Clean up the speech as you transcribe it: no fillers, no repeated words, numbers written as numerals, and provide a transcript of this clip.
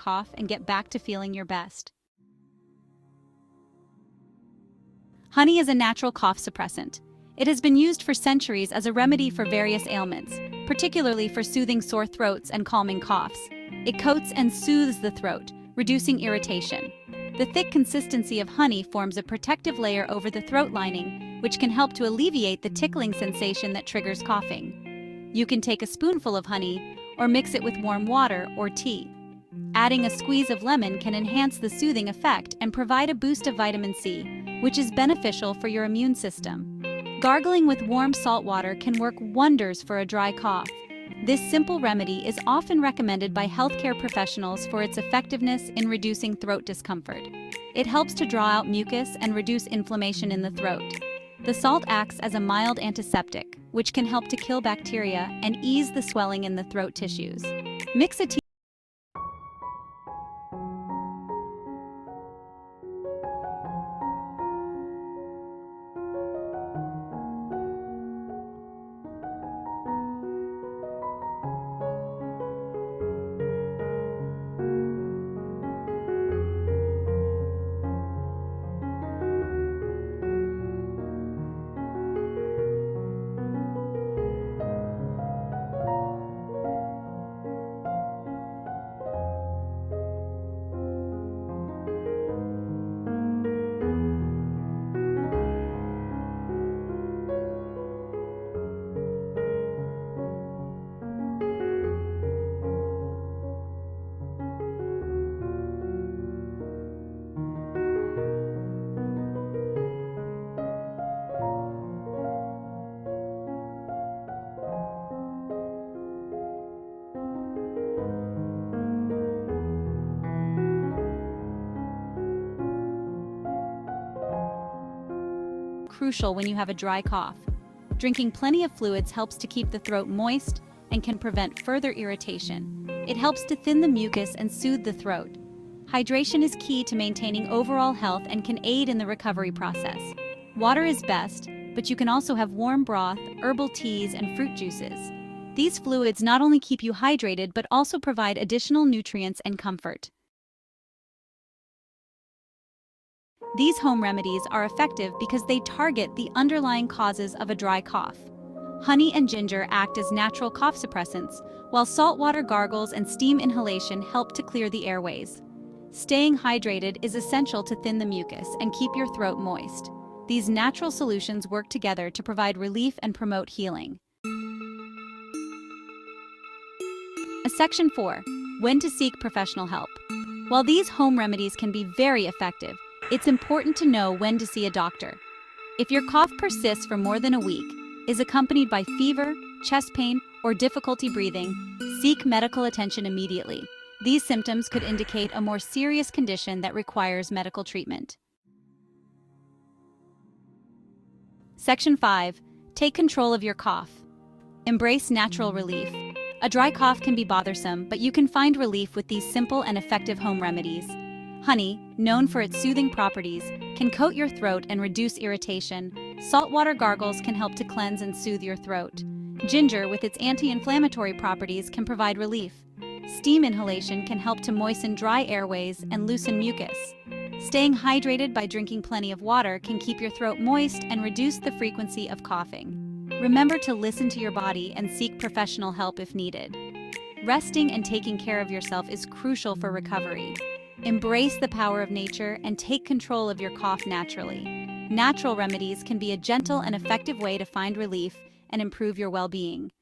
cough and get back to feeling your best. Honey is a natural cough suppressant. It has been used for centuries as a remedy for various ailments, particularly for soothing sore throats and calming coughs. It coats and soothes the throat, reducing irritation. The thick consistency of honey forms a protective layer over the throat lining, which can help to alleviate the tickling sensation that triggers coughing. You can take a spoonful of honey or mix it with warm water or tea. Adding a squeeze of lemon can enhance the soothing effect and provide a boost of vitamin C, which is beneficial for your immune system. Gargling with warm salt water can work wonders for a dry cough. This simple remedy is often recommended by healthcare professionals for its effectiveness in reducing throat discomfort. It helps to draw out mucus and reduce inflammation in the throat. The salt acts as a mild antiseptic, which can help to kill bacteria and ease the swelling in the throat tissues. Mix a tea crucial when you have a dry cough. Drinking plenty of fluids helps to keep the throat moist and can prevent further irritation. It helps to thin the mucus and soothe the throat. Hydration is key to maintaining overall health and can aid in the recovery process. Water is best, but you can also have warm broth, herbal teas, and fruit juices. These fluids not only keep you hydrated but also provide additional nutrients and comfort. These home remedies are effective because they target the underlying causes of a dry cough. Honey and ginger act as natural cough suppressants, while saltwater gargles and steam inhalation help to clear the airways. Staying hydrated is essential to thin the mucus and keep your throat moist. These natural solutions work together to provide relief and promote healing. Section 4. When to seek professional help. While these home remedies can be very effective, it's important to know when to see a doctor. If your cough persists for more than a week, is accompanied by fever, chest pain, or difficulty breathing, seek medical attention immediately. These symptoms could indicate a more serious condition that requires medical treatment. Section 5. Take control of your cough. Embrace natural relief. A dry cough can be bothersome, but you can find relief with these simple and effective home remedies. Honey, known for its soothing properties, can coat your throat and reduce irritation. Saltwater gargles can help to cleanse and soothe your throat. Ginger, with its anti-inflammatory properties, can provide relief. Steam inhalation can help to moisten dry airways and loosen mucus. Staying hydrated by drinking plenty of water can keep your throat moist and reduce the frequency of coughing. Remember to listen to your body and seek professional help if needed. Resting and taking care of yourself is crucial for recovery. Embrace the power of nature and take control of your cough naturally. Natural remedies can be a gentle and effective way to find relief and improve your well-being.